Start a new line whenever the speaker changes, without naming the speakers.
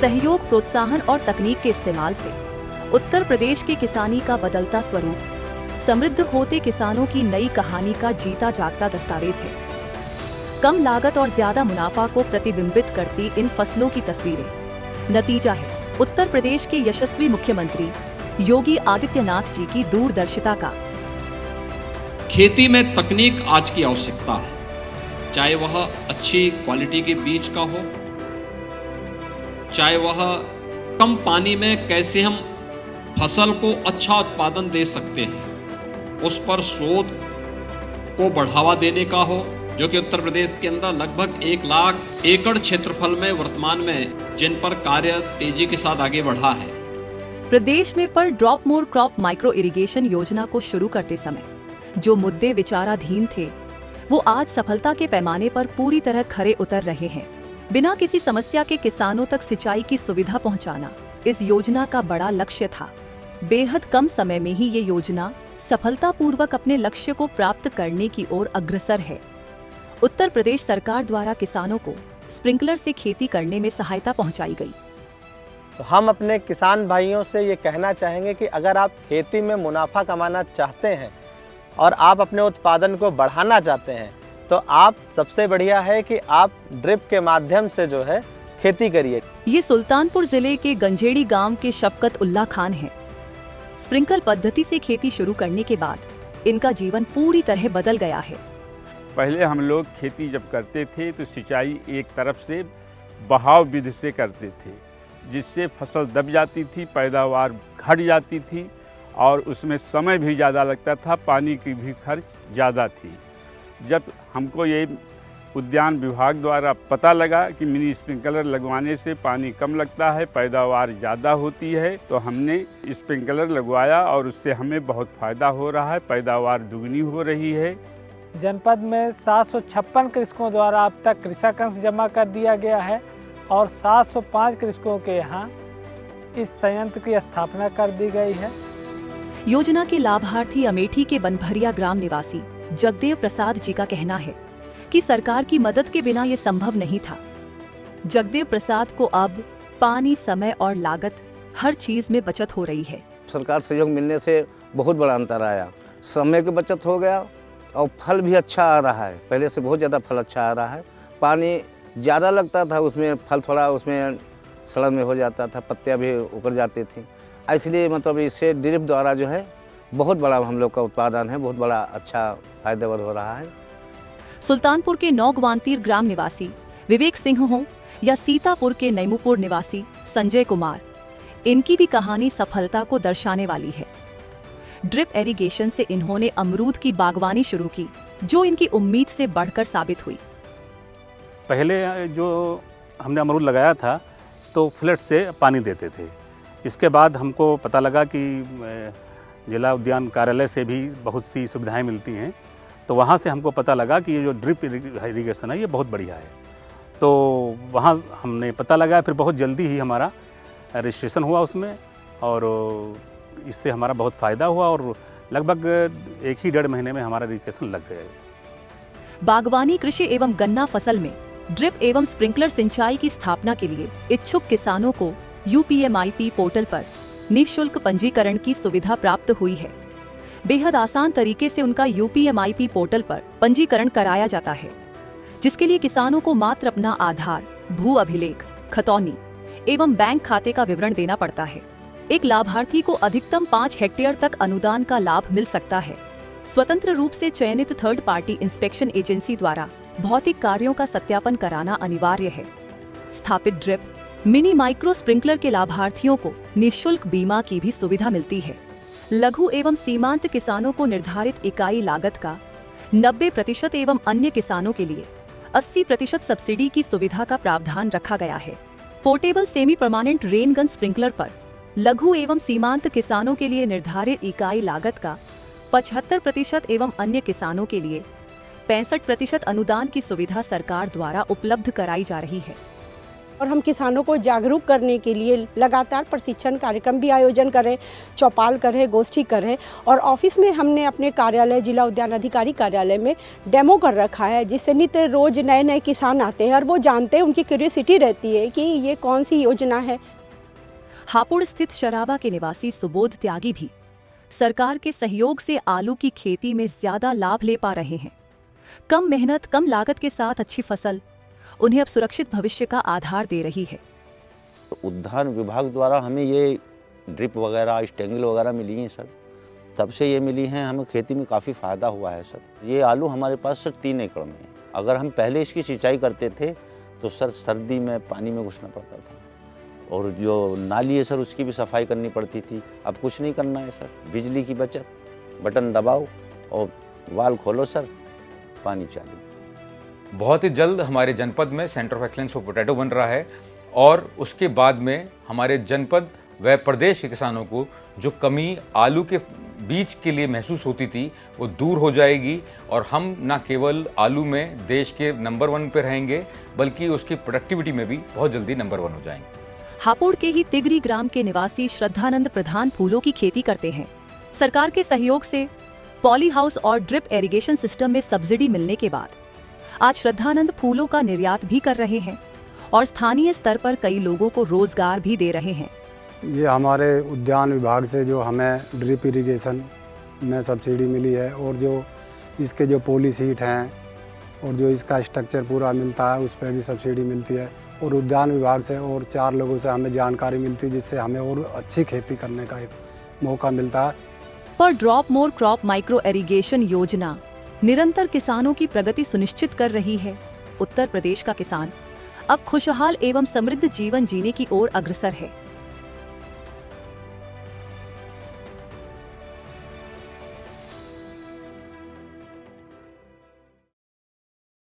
सहयोग, प्रोत्साहन और तकनीक के इस्तेमाल से उत्तर प्रदेश के किसानी का बदलता स्वरूप समृद्ध होते किसानों की नई कहानी का जीता जागता दस्तावेज है। कम लागत और ज्यादा मुनाफा को प्रतिबिंबित करती इन फसलों की तस्वीरें नतीजा है उत्तर प्रदेश के यशस्वी मुख्यमंत्री योगी आदित्यनाथ जी की दूरदर्शिता का।
खेती में तकनीक आज की आवश्यकता है, चाहे वह अच्छी क्वालिटी के बीज का हो, चाहे वह कम पानी में कैसे हम फसल को अच्छा उत्पादन दे सकते हैं, उस पर शोध को बढ़ावा देने का हो, जो कि उत्तर प्रदेश के अंदर लगभग 1 लाख एकड़ क्षेत्रफल में वर्तमान में जिन पर कार्य तेजी के साथ आगे बढ़ा है।
प्रदेश में पर drop more crop micro irrigation योजना को शुरू करते समय जो मुद्दे विचाराधीन थे, वो आज सफलता के पैमाने पर पूरी तरह खरे उतर रहे हैं। बिना किसी समस्या के किसानों तक सिंचाई की सुविधा पहुंचाना इस योजना का बड़ा लक्ष्य था। बेहद कम समय में ही ये योजना सफलतापूर्वक अपने लक्ष्य को प्राप्त करने की ओर अग्रसर है। उत्तर प्रदेश सरकार द्वारा किसानों को स्प्रिंकलर से खेती करने में सहायता पहुंचाई गई।
तो हम अपने किसान भाइयों से ये कहना चाहेंगे कि अगर आप खेती में मुनाफा कमाना चाहते हैं और आप अपने उत्पादन को बढ़ाना चाहते हैं, तो आप सबसे बढ़िया है कि आप ड्रिप के माध्यम से जो है खेती करिए।
ये सुल्तानपुर जिले के गंजेड़ी गांव के शफकत उल्ला खान हैं। स्प्रिंकल पद्धति से खेती शुरू करने के बाद इनका जीवन पूरी तरह बदल गया है।
पहले हम लोग खेती जब करते थे तो सिंचाई एक तरफ से बहाव विधि से करते थे, जिससे फसल दब जाती थी, पैदावार घट जाती थी और उसमें समय भी ज़्यादा लगता था, पानी की भी खर्च ज़्यादा थी। जब हमको ये उद्यान विभाग द्वारा पता लगा कि मिनी स्प्रिंकलर लगवाने से पानी कम लगता है, पैदावार ज़्यादा होती है, तो हमने स्प्रिंकलर लगवाया और उससे हमें बहुत फ़ायदा हो रहा है, पैदावार दुगनी हो रही है।
जनपद में 756 कृषकों द्वारा अब तक कृषक अंश जमा कर दिया गया है और 705 कृषकों के यहाँ इस संयंत्र की स्थापना कर दी गई है।
योजना के लाभार्थी अमेठी के बनभरिया ग्राम निवासी जगदेव प्रसाद जी का कहना है कि सरकार की मदद के बिना ये संभव नहीं था। जगदेव प्रसाद को अब पानी, समय और लागत हर चीज में बचत हो रही है।
सरकार सहयोग मिलने से बहुत बड़ा अंतर आया, समय की बचत हो गया और फल भी अच्छा आ रहा है, पहले से बहुत ज़्यादा फल अच्छा आ रहा है। पानी ज़्यादा लगता था, उसमें फल थोड़ा उसमें सड़न में हो जाता था, पत्तियाँ भी उखड़ जाती थी। इसलिए मतलब इससे ड्रिप द्वारा जो है बहुत बड़ा हम लोग का उत्पादन है, बहुत बड़ा अच्छा फायदेमंद हो रहा है।
सुल्तानपुर के नौगवांतीर ग्राम निवासी विवेक सिंह हो या सीतापुर के नैमुपुर निवासी संजय कुमार, इनकी भी कहानी सफलता को दर्शाने वाली है। ड्रिप इरिगेशन से इन्होंने अमरूद की बागवानी शुरू की, जो इनकी उम्मीद से बढ़कर साबित हुई।
पहले जो हमने अमरूद लगाया था तो फ्लड से पानी देते थे। इसके बाद हमको पता लगा कि जिला उद्यान कार्यालय से भी बहुत सी सुविधाएं मिलती हैं, तो वहाँ से हमको पता लगा कि ये जो ड्रिप इरिगेशन है ये बहुत बढ़िया है। तो वहाँ हमने पता लगाया, फिर बहुत जल्दी ही हमारा रजिस्ट्रेशन हुआ उसमें और इससे हमारा बहुत फ़ायदा हुआ और लगभग 1.5 महीने में हमारा रजिस्ट्रेशन लग गया।
बागवानी, कृषि एवं गन्ना फसल में ड्रिप एवं स्प्रिंकलर सिंचाई की स्थापना के लिए इच्छुक किसानों को UPMIP पोर्टल पर निःशुल्क पंजीकरण की सुविधा प्राप्त हुई है। बेहद आसान तरीके से उनका UPMIP पोर्टल पर पंजीकरण कराया जाता है, जिसके लिए किसानों को मात्र अपना आधार, भू अभिलेख, खतौनी एवं बैंक खाते का विवरण देना पड़ता है। एक लाभार्थी को अधिकतम 5 हेक्टेयर तक अनुदान का लाभ मिल सकता है। स्वतंत्र रूप से चयनित थर्ड पार्टी इंस्पेक्शन एजेंसी द्वारा भौतिक कार्यों का सत्यापन कराना अनिवार्य है। स्थापित ड्रिप, मिनी माइक्रो स्प्रिंकलर के लाभार्थियों को निःशुल्क बीमा की भी सुविधा मिलती है। लघु एवं सीमांत किसानों को निर्धारित इकाई लागत का 90% एवं अन्य किसानों के लिए 80% सब्सिडी की सुविधा का प्रावधान रखा गया है। Portable semi permanent rain gun sprinkler पर लघु एवं सीमांत किसानों के लिए निर्धारित इकाई लागत का 75% एवं अन्य किसानों के लिए 65% अनुदान की सुविधा सरकार द्वारा उपलब्ध कराई जा रही है।
और हम किसानों को जागरूक करने के लिए लगातार प्रशिक्षण कार्यक्रम भी आयोजन करें, चौपाल करें, गोष्ठी करें और ऑफिस में हमने अपने कार्यालय जिला उद्यान अधिकारी कार्यालय में डेमो कर रखा है, जिससे नित्य रोज नए नए किसान आते हैं और वो जानते हैं, उनकी क्यूरियोसिटी रहती है कि ये कौन सी योजना है।
हापुड़ स्थित शराबा के निवासी सुबोध त्यागी भी सरकार के सहयोग से आलू की खेती में ज्यादा लाभ ले पा रहे हैं। कम मेहनत, कम लागत के साथ अच्छी फसल उन्हें अब सुरक्षित भविष्य का आधार दे रही है।
उद्यान विभाग द्वारा हमें ये ड्रिप वगैरह, स्टेंगल वगैरह मिली हैं सर, तब से ये मिली हैं, हमें खेती में काफ़ी फ़ायदा हुआ है सर। ये आलू हमारे पास सर 3 एकड़ में है। अगर हम पहले इसकी सिंचाई करते थे तो सर सर्दी में पानी में घुसना पड़ता था और जो नाली है सर उसकी भी सफाई करनी पड़ती थी। अब कुछ नहीं करना है सर, बिजली की बचत, बटन दबाओ और वाल खोलो सर, पानी चालू।
बहुत ही जल्द हमारे जनपद में centre of excellence for potato बन रहा है और उसके बाद में हमारे जनपद व प्रदेश के किसानों को जो कमी आलू के बीज के लिए महसूस होती थी वो दूर हो जाएगी और हम न केवल आलू में देश के नंबर 1 पे रहेंगे बल्कि उसकी प्रोडक्टिविटी में भी बहुत जल्दी नंबर 1 हो जाएंगे।
हापुड़ के ही तिगरी ग्राम के निवासी श्रद्धानंद प्रधान फूलों की खेती करते हैं। सरकार के सहयोग से पॉली हाउस और ड्रिप इरिगेशन सिस्टम में सब्सिडी मिलने के बाद आज श्रद्धानंद फूलों का निर्यात भी कर रहे हैं और स्थानीय स्तर पर कई लोगों को रोजगार भी दे रहे हैं।
ये हमारे उद्यान विभाग से जो हमें ड्रिप इरिगेशन में सब्सिडी मिली है और जो इसके जो पॉली सीट हैं और जो इसका स्ट्रक्चर पूरा मिलता है उस पर भी सब्सिडी मिलती है और उद्यान विभाग से और 4 लोगों से हमें जानकारी मिलती है, जिससे हमें और अच्छी खेती करने का एक मौका मिलता है।
पर drop more crop micro irrigation योजना निरंतर किसानों की प्रगति सुनिश्चित कर रही है। उत्तर प्रदेश का किसान अब खुशहाल एवं समृद्ध जीवन जीने की ओर अग्रसर है।